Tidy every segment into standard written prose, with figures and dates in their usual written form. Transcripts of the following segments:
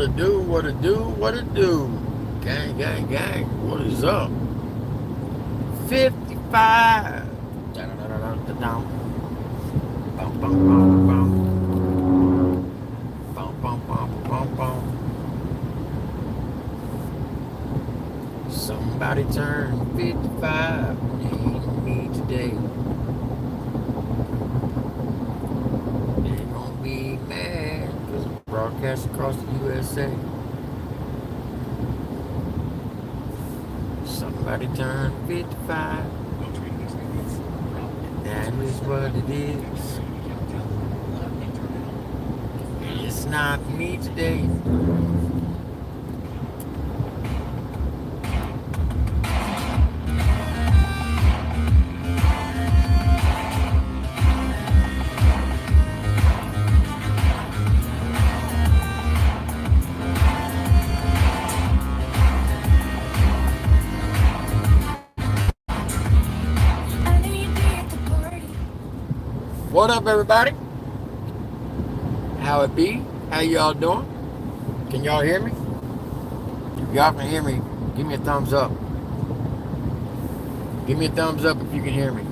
it do, what it do, what it do. Gang, gang, gang, what is up? 55. Da-da-da-da-da-da. Bum, bum, bum, bum. Bum, bum, bum, bum, bum. Somebody turned 55. Ain't me today. They gonna be mad because I'm broadcast across the USA. Somebody turned 55. That is what it is. It's not me today. What up, everybody? How it be? How y'all doing? Can y'all hear me? If y'all can hear me, give me a thumbs up. Give me a thumbs up if you can hear me.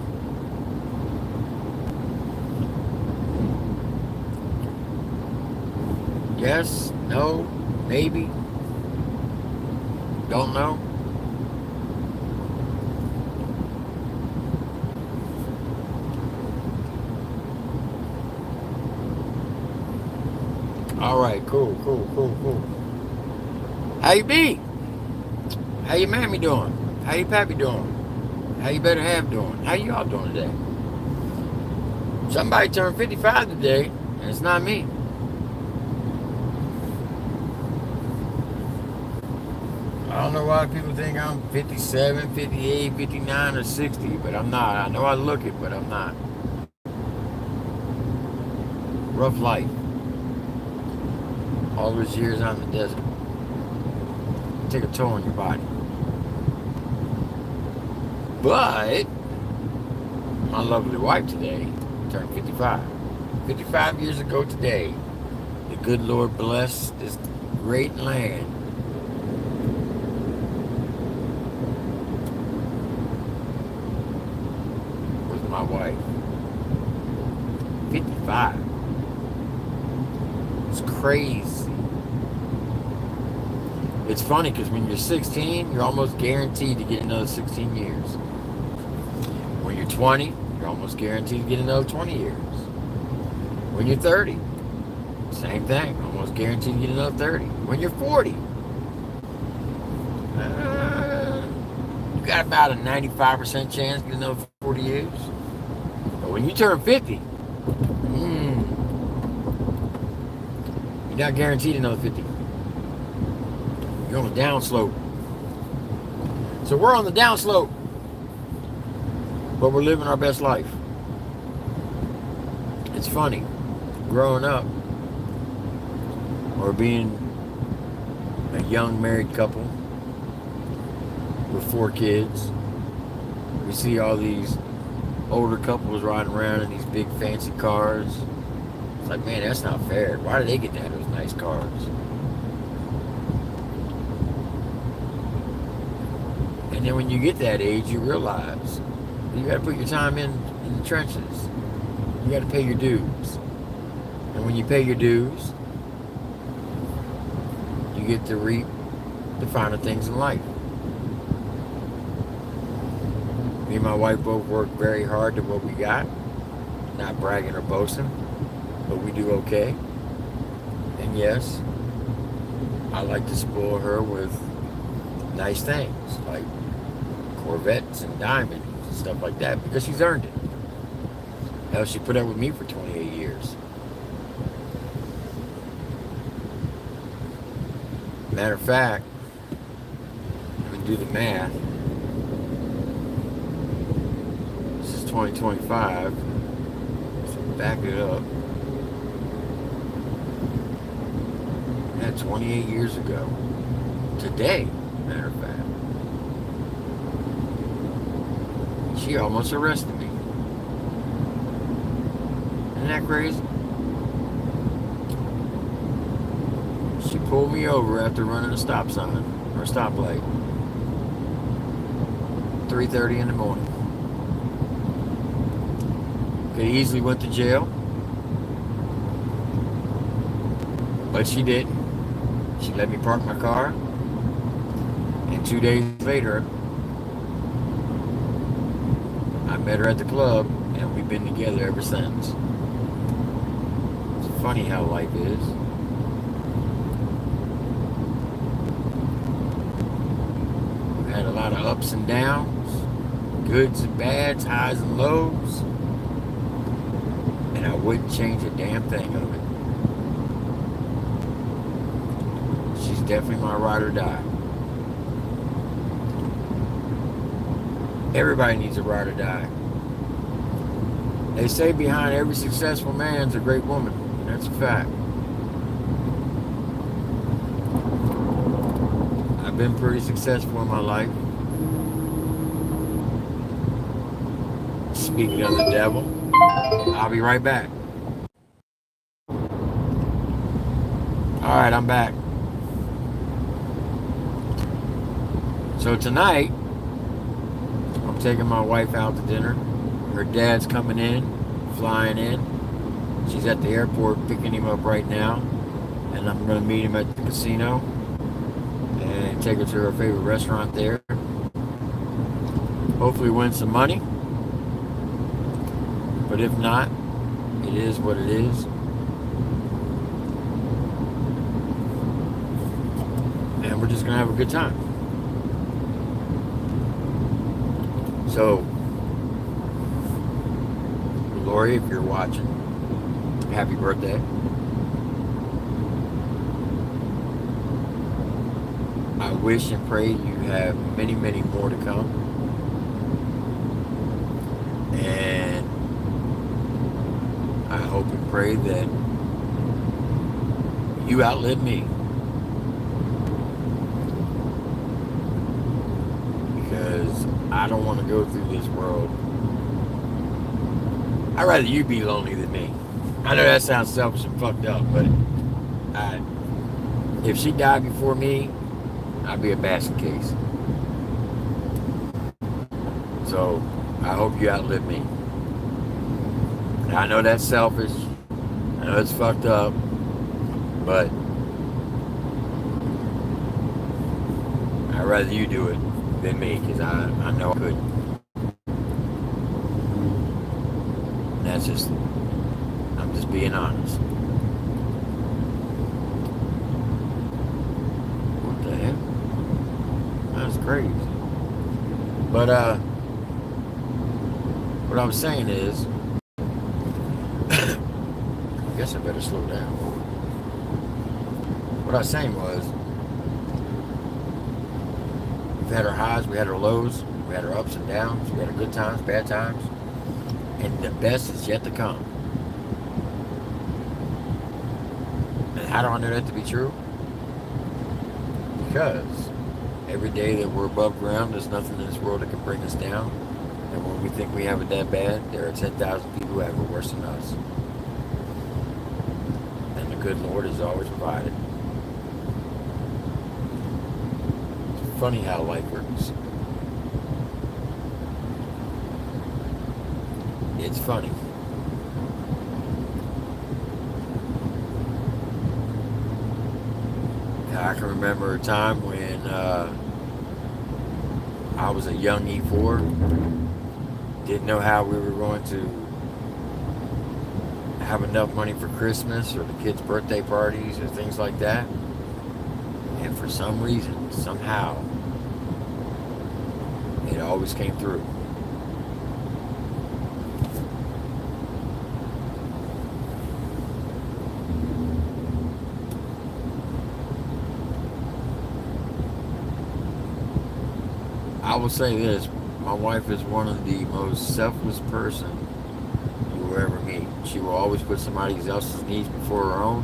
Yes, no, maybe, don't know. All right, cool. How you be? How your mammy doing? How your pappy doing? How you better have doing? How y'all doing today? Somebody turned 55 today, and it's not me. I don't know why people think I'm 57, 58, 59, or 60, but I'm not. I know I look it, but I'm not. Rough life. All those years out in the desert. Take a toll on your body. But my lovely wife today turned 55. 55 years ago today, the good Lord blessed this great land with my wife. 55. It's crazy. It's funny because when you're 16, you're almost guaranteed to get another 16 years. When you're 20, you're almost guaranteed to get another 20 years. When you're 30, same thing, almost guaranteed to get another 30. When you're 40, you got about a 95% chance to get another 40 years. But when you turn 50, you're not guaranteed another 50. You're on the downslope. So we're on the downslope, but we're living our best life. It's funny, growing up, or being a young married couple with 4 kids, we see all these older couples riding around in these big fancy cars. It's like, man, that's not fair. Why do they get to have those nice cars? And then when you get that age, you realize you got to put your time in the trenches. You got to pay your dues. And when you pay your dues, you get to reap the finer things in life. Me and my wife both work very hard to what we got. Not bragging or boasting, but we do okay. And yes, I like to spoil her with nice things like Corvettes and diamonds and stuff like that because she's earned it. Hell, she put up with me for 28 years. Matter of fact, let me do the math. This is 2025. So back it up. Yeah, 28 years ago. Today, matter of fact. She almost arrested me. Isn't that crazy? She pulled me over after running a stop sign or a stoplight. 3:30 in the morning. Could easily went to jail, but she didn't. She let me park my car, and 2 days later, I met her at the club, and we've been together ever since. It's funny how life is. We've had a lot of ups and downs, goods and bads, highs and lows, and I wouldn't change a damn thing of it. She's definitely my ride or die. Everybody needs a ride or die. They say behind every successful man's a great woman. And that's a fact. I've been pretty successful in my life. Speaking of the devil, I'll be right back. Alright, I'm back. So tonight, I'm taking my wife out to dinner. Her dad's coming in, flying in. She's at the airport picking him up right now. And I'm going to meet him at the casino and take her to her favorite restaurant there. Hopefully win some money. But if not, it is what it is. And we're just going to have a good time. So, Lori, if you're watching, happy birthday. I wish and pray you have many, many more to come. And I hope and pray that you outlive me. Because I don't want to go through this world. I'd rather you be lonely than me. I know that sounds selfish and fucked up, but if she died before me, I'd be a basket case. So, I hope you outlive me. I know that's selfish. I know it's fucked up, but I'd rather you do it than me, because I know I couldn't. That's just, I'm just being honest. What the heck? That's crazy. But, what I'm saying is, I guess I better slow down. What I was saying was, we've had our highs, we had our lows, we had our ups and downs, we had our good times, bad times, and the best is yet to come. And how do I know that to be true? Because every day that we're above ground, there's nothing in this world that can bring us down. And when we think we have it that bad, there are 10,000 people who have it worse than us. And the good Lord has always provided. It's funny how life works. It's funny. I can remember a time when I was a young E4, didn't know how we were going to have enough money for Christmas or the kids' birthday parties or things like that. And for some reason, somehow, it always came through. I will say this, my wife is one of the most selfless person you will ever meet. She will always put somebody else's needs before her own.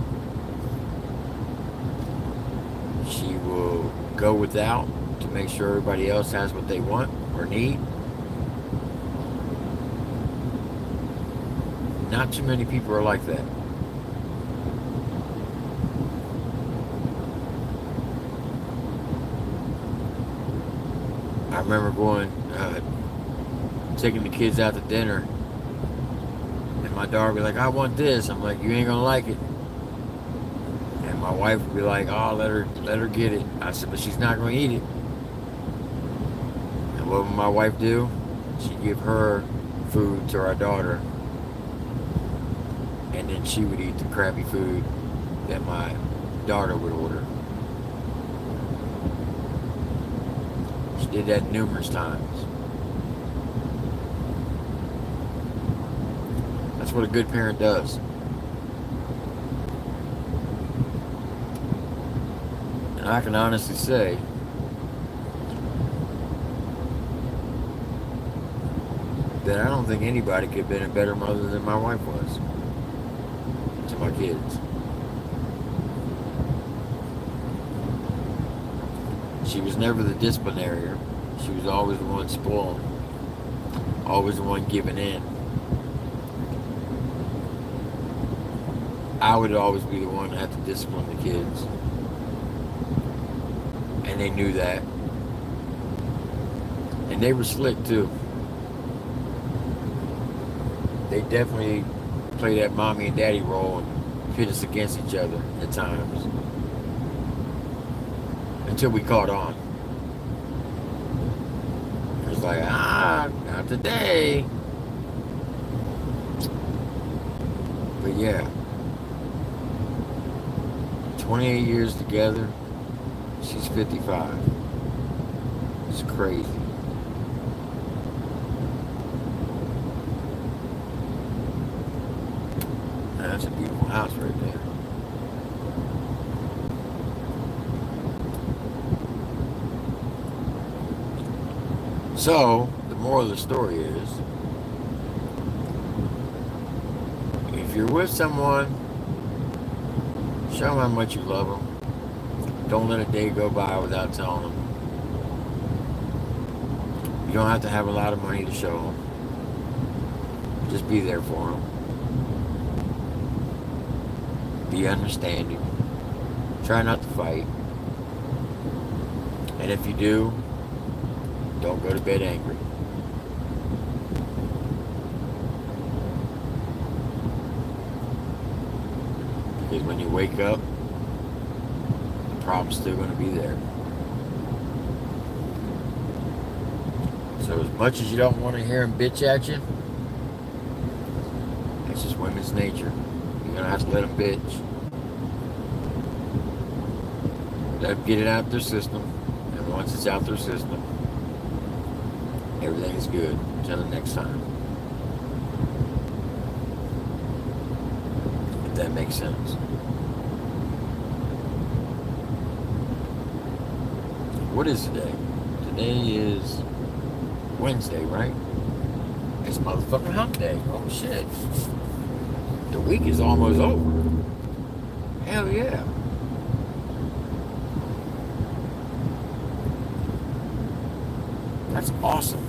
She will go without to make sure everybody else has what they want or need. Not too many people are like that. remember taking the kids out to dinner, and my daughter would be like, "I want this." I'm like, "You ain't gonna like it." And my wife would be like, "Oh, let her get it." I said, "But she's not gonna eat it." And what would my wife do? She'd give her food to our daughter, and then she would eat the crappy food that my daughter would order. She did that numerous times. That's what a good parent does. And I can honestly say that I don't think anybody could have been a better mother than my wife was to my kids. She was never the disciplinarian. She was always the one spoiling, always the one giving in. I would always be the one to have to discipline the kids. And they knew that. And they were slick too. They definitely played that mommy and daddy role and pit us against each other at times. Until we caught on. It was like, not today. But yeah. 28 years together. She's 55. It's crazy. That's a beautiful house right there. So, the moral of the story is, if you're with someone, show them how much you love them. Don't let a day go by without telling them. You don't have to have a lot of money to show them. Just be there for them. Be understanding. Try not to fight. And if you do, don't go to bed angry. Because when you wake up, the problem's still going to be there. So as much as you don't want to hear them bitch at you, it's just women's nature. You're going to have to let them bitch. Let them get it out their system. And once it's out their system, everything is good. Until the next time. If that makes sense. What is today? Today is Wednesday, right? It's motherfucking hump day. Oh shit. The week is almost over. Hell yeah. That's awesome.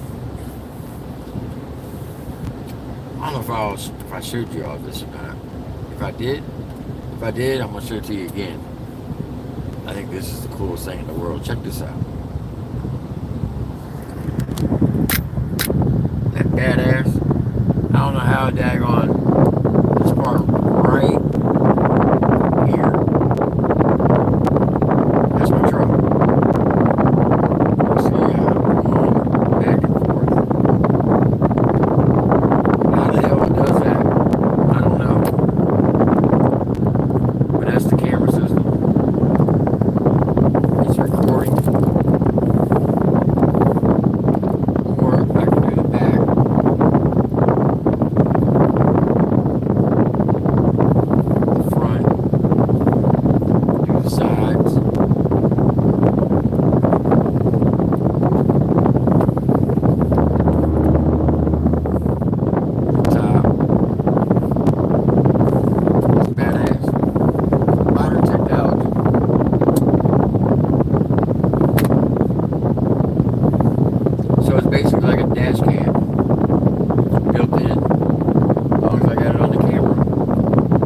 I don't know if I showed you all this or not. If I did, I'm gonna show it to you again. I think this is the coolest thing in the world. Check this out. That badass. I don't know how daggone this part right here. That's my truck. See how I'm going back and forth. How the hell it does that? I don't know. But that's the camera system. It's recording. Or I can do the back. The front. Do the sides. Top. It's badass. Modern technology. So it's basically like a dash cam built in. As long as I got it on the camera,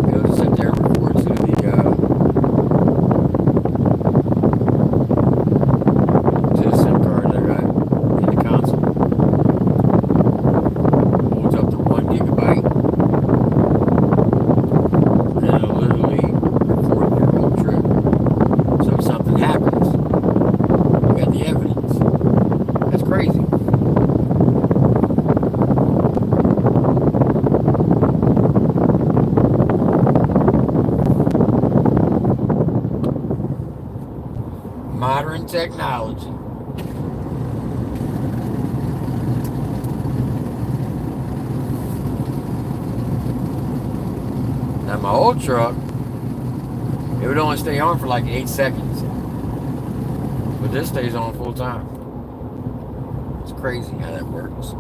it'll just sit there and record to the SIM card that I got technology. Now my old truck, it would only stay on for like 8 seconds. But this stays on full time. It's crazy how that works.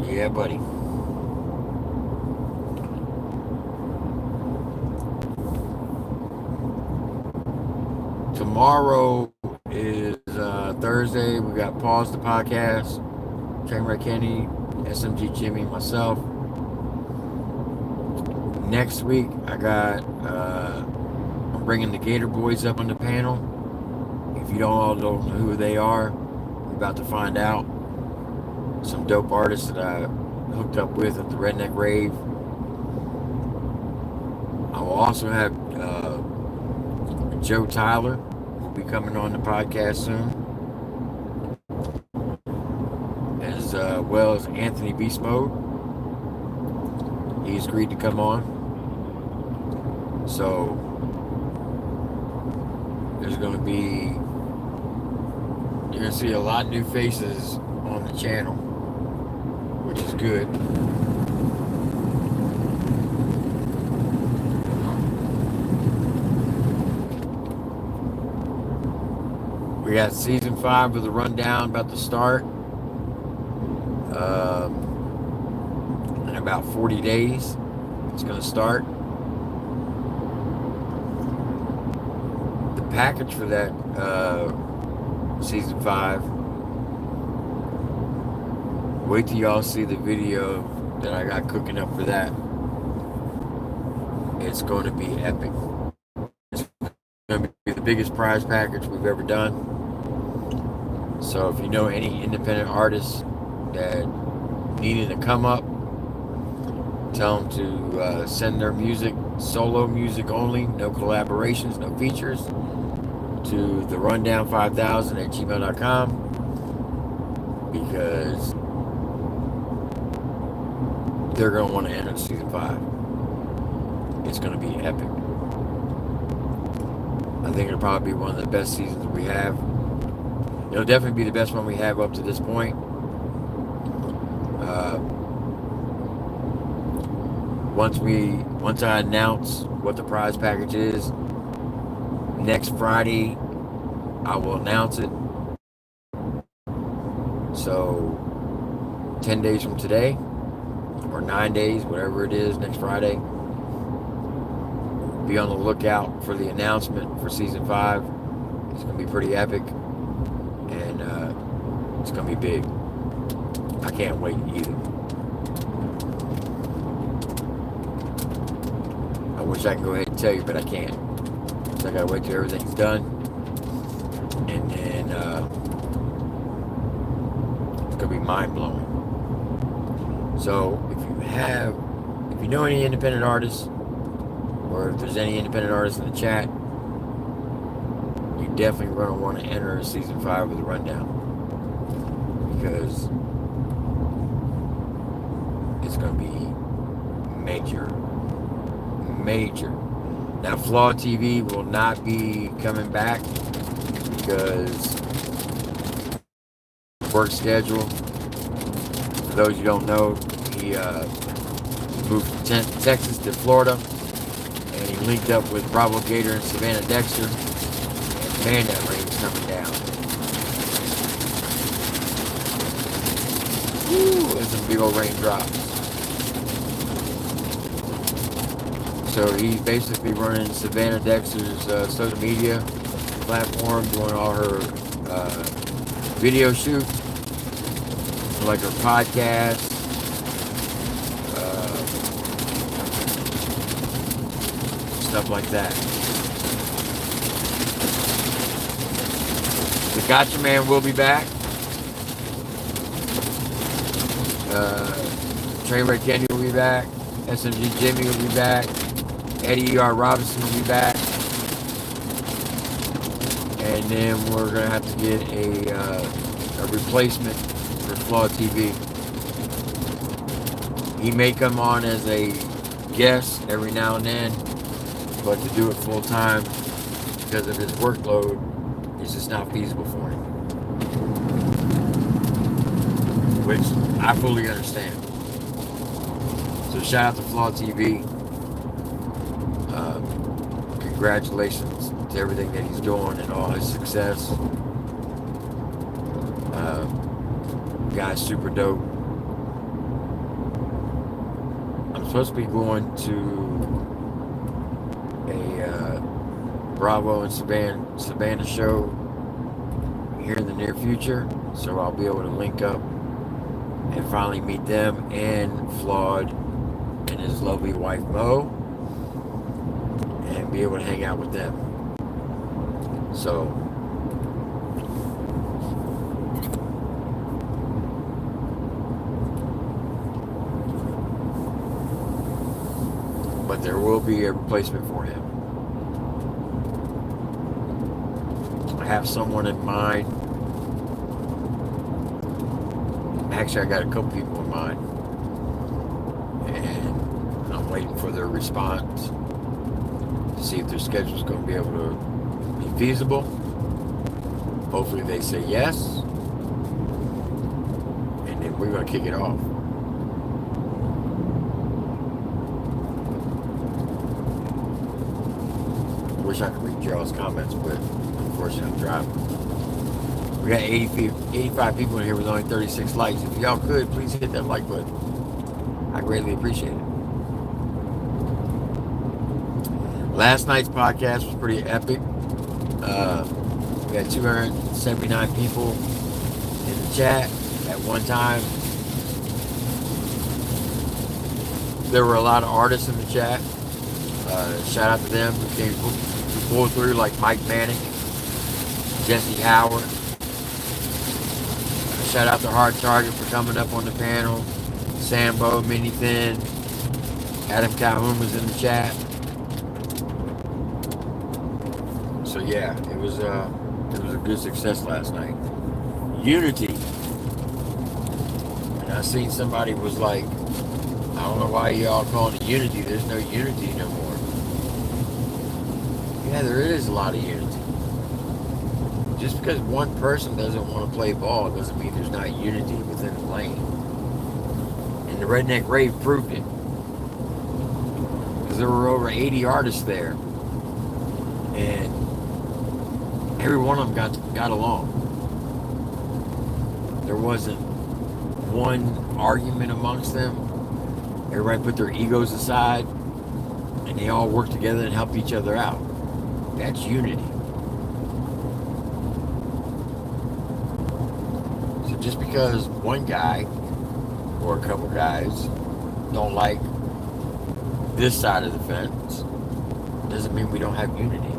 Yeah, buddy. Tomorrow is Thursday. We got Pause the Podcast. Trainwreck Kenny, SMG Jimmy, myself. Next week, I'm bringing the Gator Boys up on the panel. If you don't know who they are, we're about to find out. Some dope artists that I hooked up with at the Redneck Rave. I will also have Joe Tyler will be coming on the podcast soon, as well as Anthony Beast Mode. He's agreed to come on. So there's going to be, you're going to see a lot of new faces on the channel, which is good. We got season 5 of the rundown about to start in about 40 days. It's going to start. The package for that season 5. Wait till y'all see the video that I got cooking up for that. It's going to be epic. It's going to be the biggest prize package we've ever done. So if you know any independent artists that needed to come up, tell them to send their music, solo music only, no collaborations, no features, to the rundown5000@gmail.com, because they're going to want to enter season 5. It's going to be epic. I think it'll probably be one of the best seasons we have. It'll definitely be the best one we have up to this point. Once I announce what the prize package is, next Friday, I will announce it. So 10 days from today, or 9 days, whatever it is, next Friday, be on the lookout for the announcement for season 5. It's going to be pretty epic, and it's going to be big. I can't wait either. I wish I could go ahead and tell you, but I can't. So I got to wait till everything's done, and then it's going to be mind-blowing. So if you know any independent artists, or if there's any independent artists in the chat, you definitely going to want to enter season 5 of the rundown, because it's going to be major. Now, Flaw TV will not be coming back because work schedule. For those you don't know, he moved from Texas to Florida, and he linked up with Bravo Gator and Savannah Dexter, and man, that rain's coming down. Woo, there's some big old raindrops. So he's basically running Savannah Dexter's social media platform, doing all her video shoots, like her podcast, stuff like that. The Gotcha Man will be back. Trainwreck Kenny will be back. SMG Jimmy will be back. Eddie E.R. Robinson will be back. And then we're going to have to get a replacement for Flaw TV. He may come on as a guest every now and then, but to do it full time because of his workload, it's just not feasible for him. Which I fully understand. So shout out to Flaw TV. Congratulations to everything that he's doing and all his success. Guy's super dope. I'm supposed to be going to a Bravo and Savannah show here in the near future, so I'll be able to link up and finally meet them and Flawed and his lovely wife Mo, and be able to hang out with them. So but there will be a replacement for him. I have someone in mind. Actually, I got a couple people in mind, and I'm waiting for their response to see if their schedule is going to be able to be feasible. Hopefully they say yes, and then we're going to kick it off. I wish I could read Gerald's comments, but unfortunately I'm driving. We got 85 people in here with only 36 likes. If y'all could, please hit that like button. I greatly appreciate it. Last night's podcast was pretty epic. We had 279 people in the chat at one time. There were a lot of artists in the chat. Shout out to them who pulled through, like Mike Manning, Jesse Howard. Shout out to Hard Target for coming up on the panel. Sambo, Mini Thin, Adam Calhoun was in the chat. So yeah, it was a good success last night. Unity. And I seen somebody was like, I don't know why y'all calling it unity. There's no unity no more. Yeah, there is a lot of unity. Just because one person doesn't want to play ball doesn't mean there's not unity within the lane. And the Redneck Rave proved it. Because there were over 80 artists there. And every one of them got along. There wasn't one argument amongst them. Everybody put their egos aside and they all worked together and helped each other out. That's unity. So just because one guy or a couple guys don't like this side of the fence doesn't mean we don't have unity.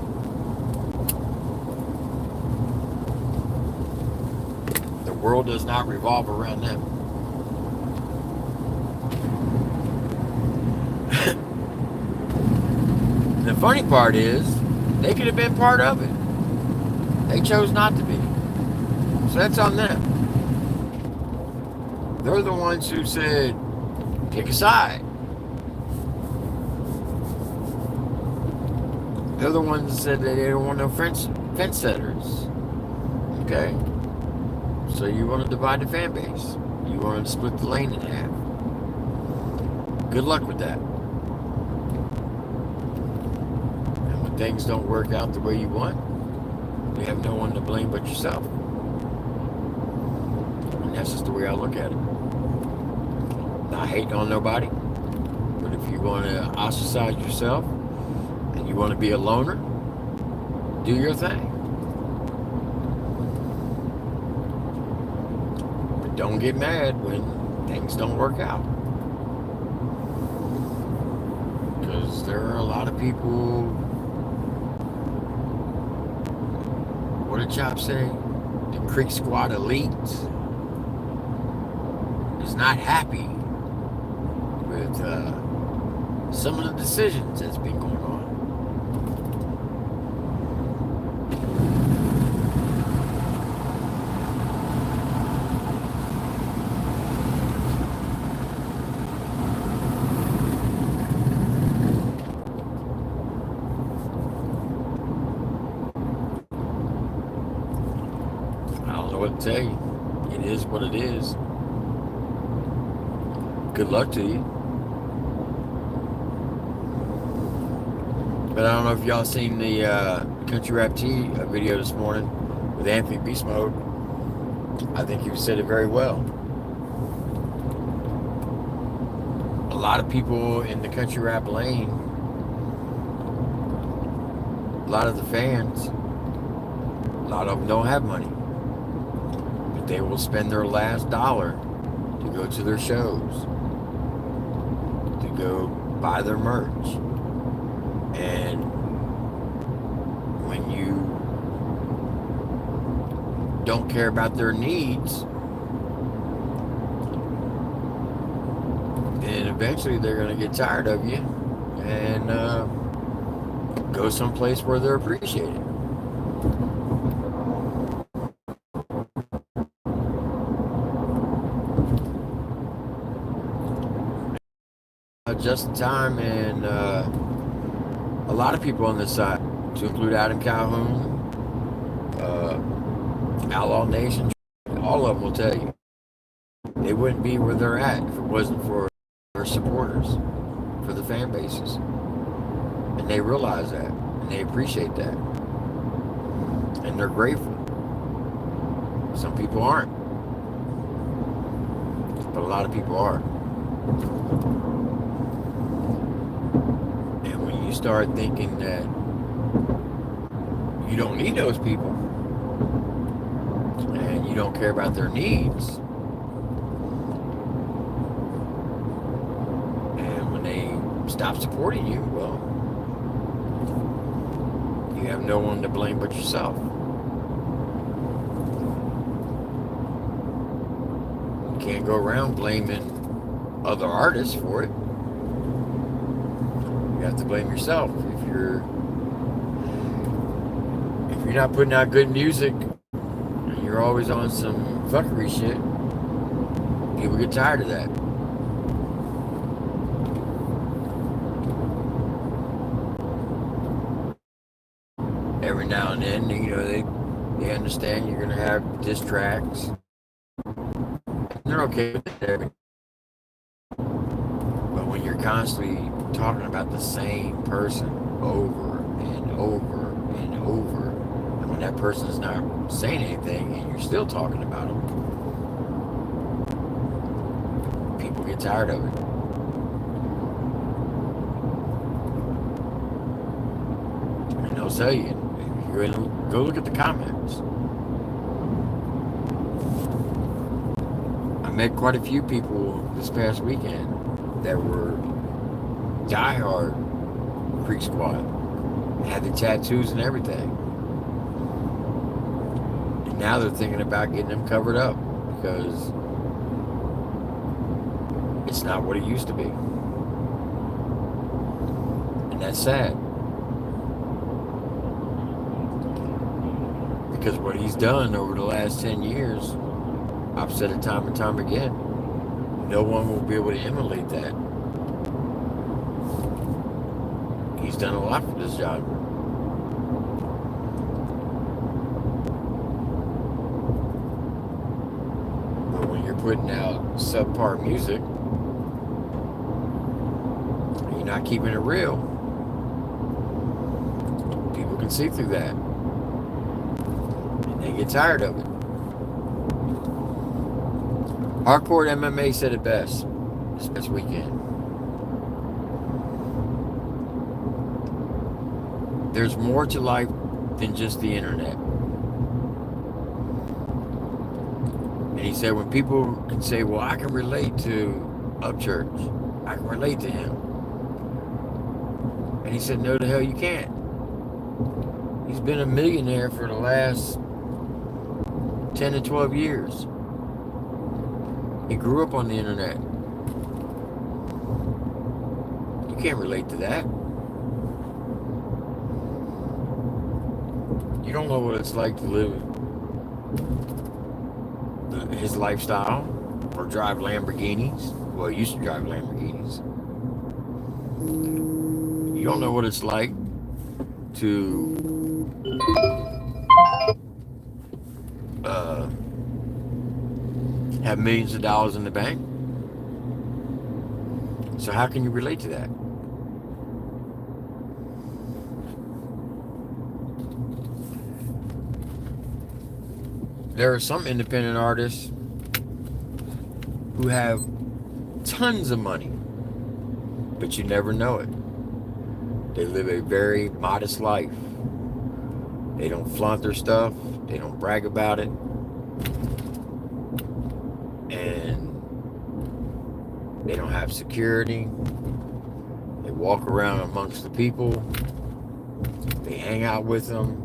The world does not revolve around them. The funny part is, they could have been part of it. They chose not to be. So that's on them. They're the ones who said, pick a side. They're the ones that said that they don't want no fence setters. Okay? So you want to divide the fan base. You want to split the lane in half. Good luck with that. And when things don't work out the way you want, you have no one to blame but yourself. And that's just the way I look at it. Not hating on nobody, but if you want to ostracize yourself and you want to be a loner, do your thing. But don't get mad when things don't work out. Because there are a lot of people, what did Chop say? The Creek Squad elite is not happy with some of the decisions that's been going on. don't know what to tell you. It is what it is. Good luck to you. But I don't know if y'all seen the Country Rap T video this morning with Anthony Beast Mode. I think he said it very well. A lot of people in the country rap lane, a lot of the fans, a lot of them don't have money. But they will spend their last dollar to go to their shows, to go buy their merch. And when you don't care about their needs, then eventually they're going to get tired of you and go someplace where they're appreciated. Just in time, and a lot of people on this side, to include Adam Calhoun, Outlaw Nation, all of them will tell you they wouldn't be where they're at if it wasn't for their supporters, for the fan bases. And they realize that, and they appreciate that, and they're grateful. Some people aren't, but a lot of people are. And when you start thinking that you don't need those people, and you don't care about their needs, and when they stop supporting you, well, you have no one to blame but yourself. You can't go around blaming other artists for it. You have to blame yourself. If you're not putting out good music, and you're always on some fuckery shit, people get tired of that. Every now and then, they understand you're gonna have diss tracks. They're okay with it. But when you're constantly talking about the same person over and over and over, and when that person's not saying anything and you're still talking about them, people get tired of it. And they'll tell you, go look at the comments. I met quite a few people this past weekend that were diehard Creek Squad, had the tattoos and everything, and now they're thinking about getting them covered up because it's not what it used to be, and that's sad. Because what he's done over the last 10 years, I've said it time and time again, no one will be able to emulate that. He's done a lot for this genre. But when you're putting out subpar music, and you're not keeping it real, people can see through that. They get tired of it. Hardcore MMA said it best this past weekend. There's more to life than just the internet. And he said when people can say, well, I can relate to Upchurch, I can relate to him. And he said, no, the hell you can't. He's been a millionaire for the last 10 to 12 years. He grew up on the internet. You can't relate to that. You don't know what it's like to live his lifestyle or drive Lamborghinis. Well, he used to drive Lamborghinis. You don't know what it's like to uh, have millions of dollars in the bank. So how can you relate to that? There are some independent artists who have tons of money, but you never know it. They live a very modest life. They don't flaunt their stuff. They don't brag about it. And they don't have security. They walk around amongst the people. They hang out with them.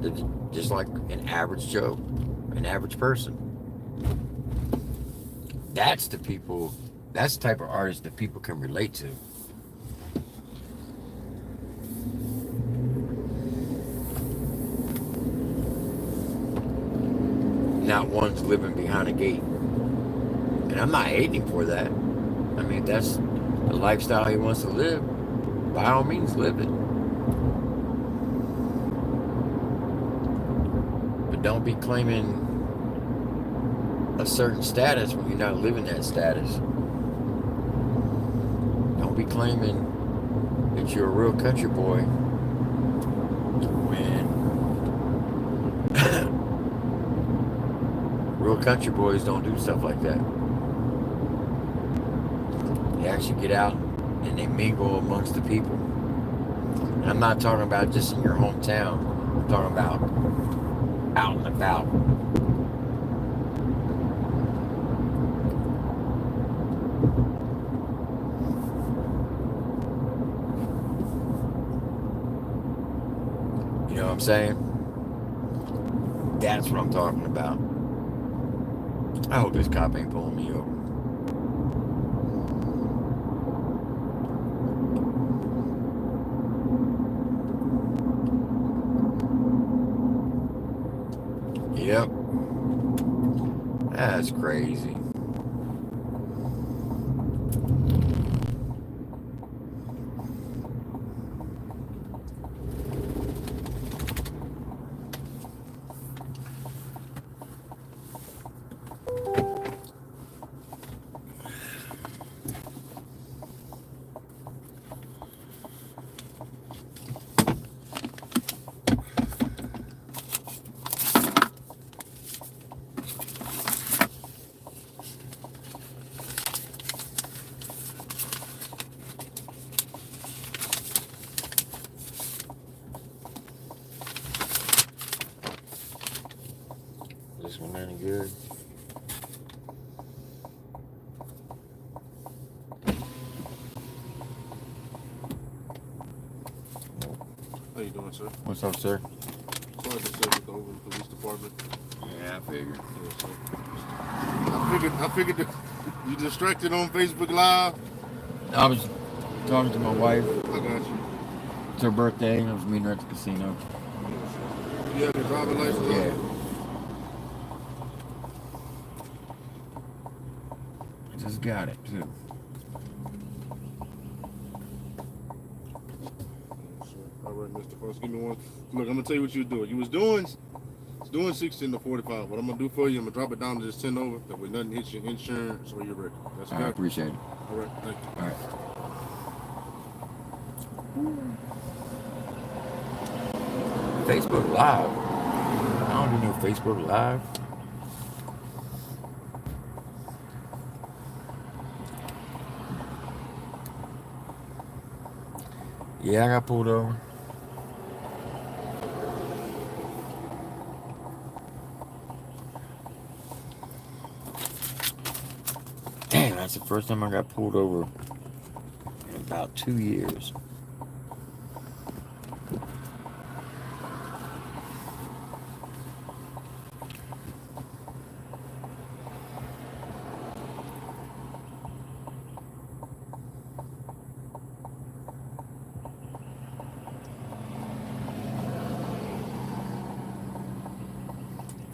They're just like an average Joe, an average person. That's the people, that's the type of artist that people can relate to. Not ones living behind a gate. And I'm not hating for that. I mean, that's the lifestyle he wants to live. By all means, live it. But don't be claiming a certain status when you're not living that status. Don't be claiming that you're a real country boy when real country boys don't do stuff like that. They actually get out and they mingle amongst the people. And I'm not talking about just in your hometown. I'm talking about out and about. You know what I'm saying? That's what I'm talking about. I hope this cop ain't pulling me over. Yep. That's crazy. This one any good? How you doing, sir? What's up, sir? Sorry to serve with the Overland Police Department. Yeah, I figured. Yes, sir. I figured that you distracted on Facebook Live. I was talking to my wife. I got you. It's her birthday. I was meeting her at the casino. Yes, sir. You have your driver's license? Yeah. I just got it, too. Yes, sir. All right, Mr. Fox. Give me one. Look, I'm gonna tell you what you were doing. You was doing 16 to 45. What I'm gonna do for you, I'm gonna drop it down to just 10 over. That way nothing hits your insurance or your record. That's okay. I appreciate it. All right, thank you. All right. Facebook Live. I don't do no Facebook Live. Yeah, I got pulled over. Damn, that's the first time I got pulled over in about 2 years.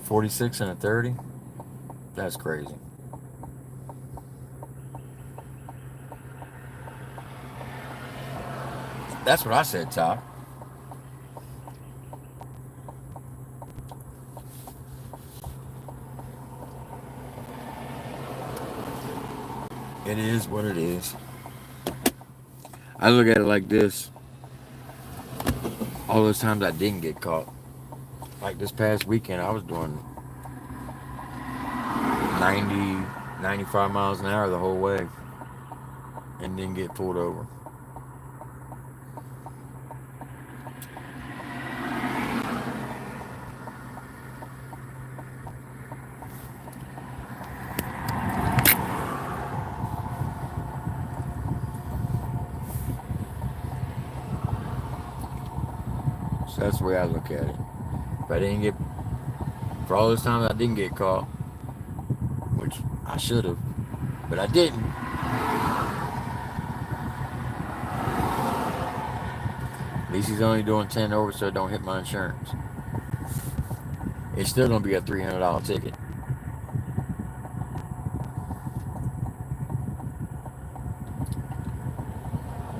$46 and a 30? That's crazy. That's what I said, Top. It is what it is. I look at it like this. All those times I didn't get caught. Like this past weekend, I was doing 90, 95 miles an hour the whole way and didn't get pulled over. So that's the way I look at it. If I didn't get, for all those times I didn't get caught, which I should have, but I didn't. At least he's only doing 10 over so it don't hit my insurance. It's still going to be a $300 ticket.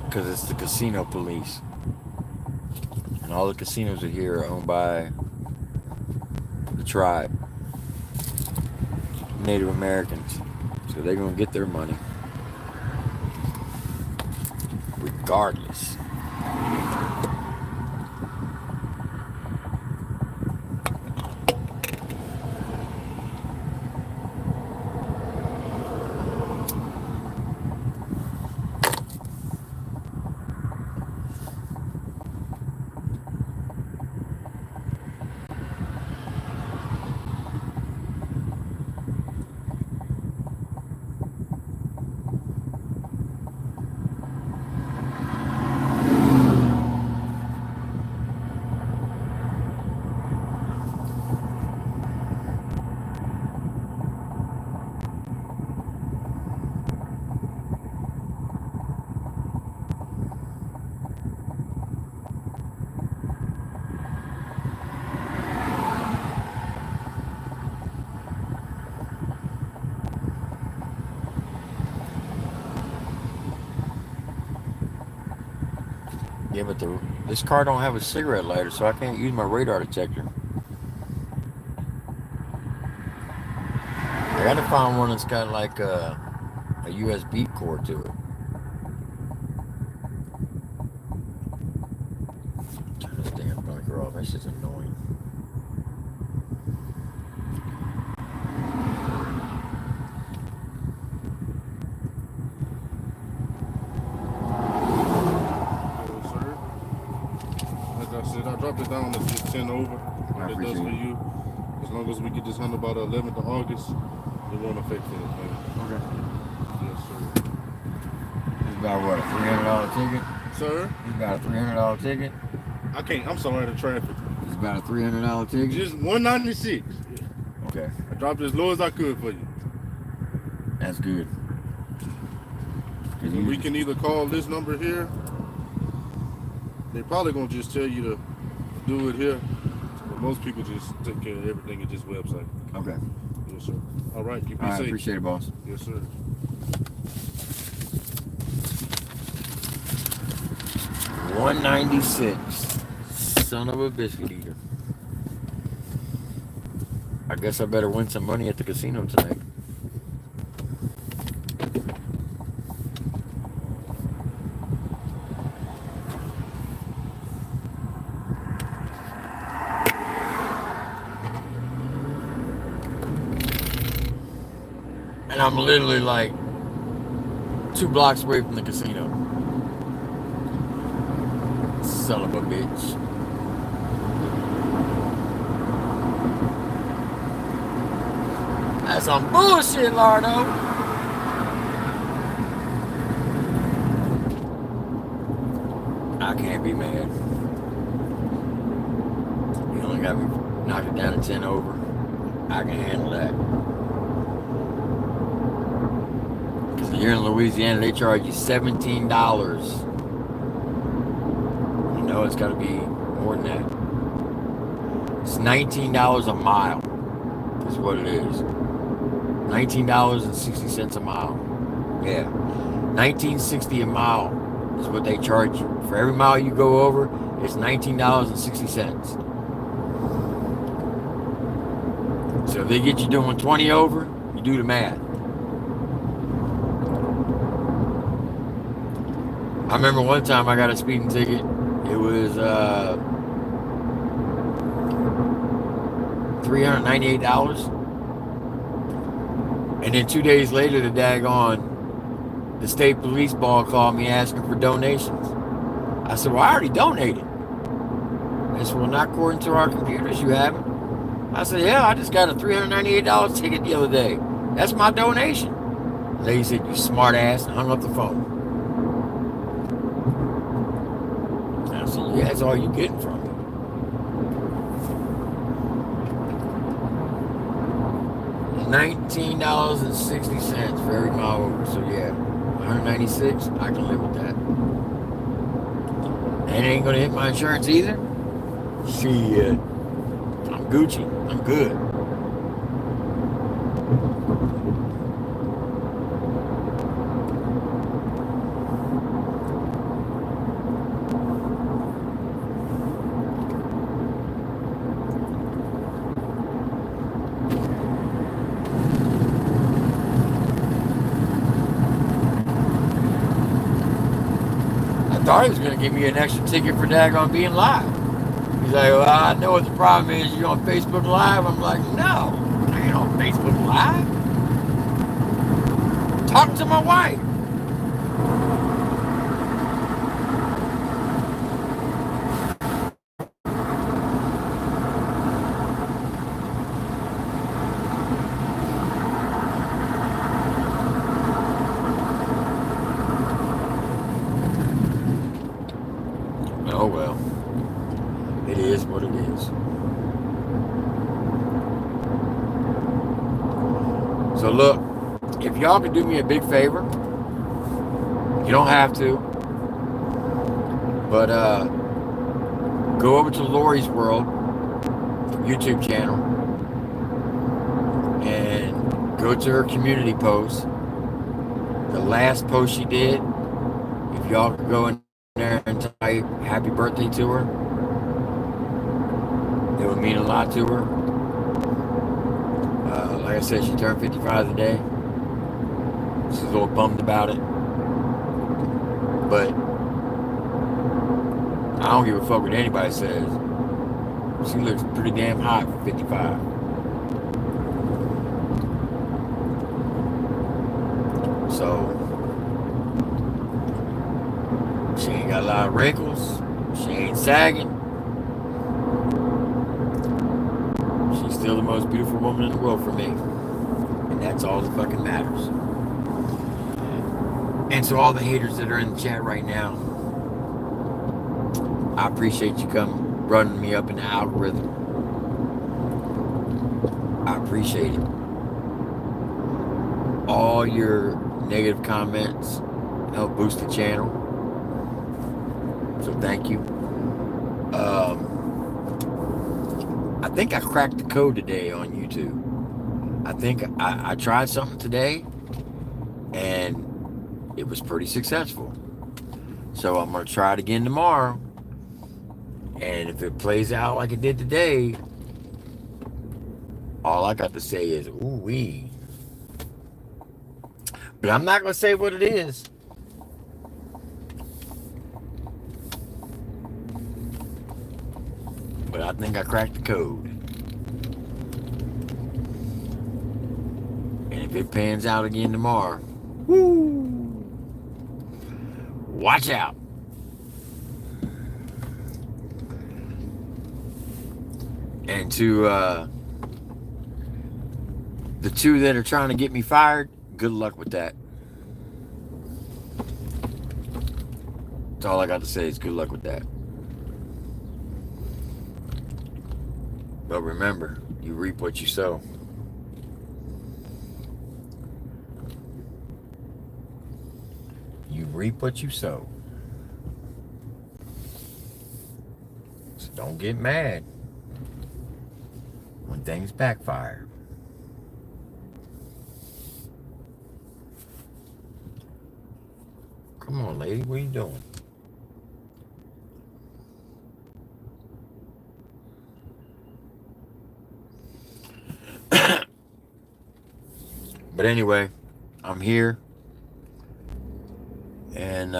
Because it's the casino police. And all the casinos are here are owned by the tribe, Native Americans. So they're going to get their money. Regardless. Yeah, but this car don't have a cigarette lighter, so I can't use my radar detector. I gotta find one that's got like a USB cord to it. Turn this damn blinker off. That's just annoying. Yes, sir. Like I said, I dropped it down to just 10 over. I What it does appreciate for it. you, as long as we get this handle by the 11th of August, it won't affect anything. Okay. Yes, sir. It's about what, a $300 ticket? Sir, It's about a $300 ticket? I can't. I'm sorry, the traffic. It's about a $300 ticket? Just 196. Okay. I dropped it as low as I could for you. That's good. 'Cause And we can either call this number here. They probably gonna just tell you to do it here. But most people just take care of everything at this website. Okay. Yes, sir. All right. You be All right, safe. appreciate it, boss. Yes, sir. 196. Son of a biscuit eater. I guess I better win some money at the casino tonight. And I'm literally like 2 blocks away from the casino. Son of a bitch. That's some bullshit, Lardo. I can't be mad. You only got me knocked it down to 10 over. I can handle that. Because here in Louisiana, they charge you $17. You know it's got to be more than that. It's $19 a mile. Is what it is. $19.60 a mile. Yeah. $19.60 a mile is what they charge you. For every mile you go over, it's $19.60. So if they get you doing 20 over, you do the math. I remember one time I got a speeding ticket. It was $398, and then 2 days later, the state police ball called me asking for donations. I said, "Well, I already donated." They said, "Well, not according to our computers, you haven't." I said, "Yeah, I just got a $398 ticket the other day. That's my donation." The lady said, "You smart ass," and hung up the phone. And I said, "Yeah, that's all you getting from me." $19.60 for every mile over. So yeah, 196. I can live with that. And it ain't gonna hit my insurance either. Shit, I'm Gucci. I'm good. I thought he was gonna give me an extra ticket for daggone being live. He's like, "Well, I know what the problem is. You on Facebook Live?" I'm like, "No, I ain't on Facebook Live. Talking to my wife." Oh well, it is what it is. So look, if y'all could do me a big favor, you don't have to, but go over to Lori's World YouTube channel and go to her community post. The last post she did, if y'all could go in there and type happy birthday to her, it would mean a lot to her. Like I said, she turned 55 today. She's a little bummed about it. But I don't give a fuck what anybody says. She looks pretty damn hot for 55. So she ain't got a lot of wrinkles. She ain't sagging. She's still the most beautiful woman in the world for me. And that's all that fucking matters. And so all the haters that are in the chat right now, I appreciate you come running me up in the algorithm. I appreciate it. All your negative comments help boost the channel. So thank you. I think I cracked the code today on YouTube. I think I tried something today and it was pretty successful. So I'm going to try it again tomorrow. And if it plays out like it did today, all I got to say is, ooh wee. But I'm not going to say what it is. But I think I cracked the code. And if it pans out again tomorrow, woo, watch out. And to the two that are trying to get me fired, good luck with that. That's all I got to say is good luck with that. But remember, you reap what you sow. You reap what you sow. So don't get mad when things backfire. Come on, lady, what are you doing? But anyway, I'm here. And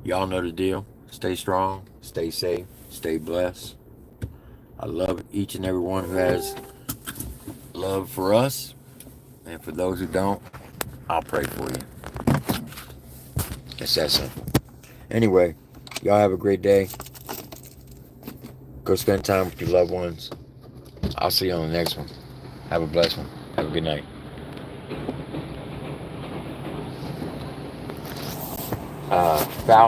Y'all know the deal. Stay strong, stay safe, stay blessed. I love each and every one who has love for us. And for those who don't, I'll pray for you. It's that simple. Anyway, y'all have a great day. Go spend time with your loved ones. I'll see you on the next one. Have a blessed one. Have a good night. Foul.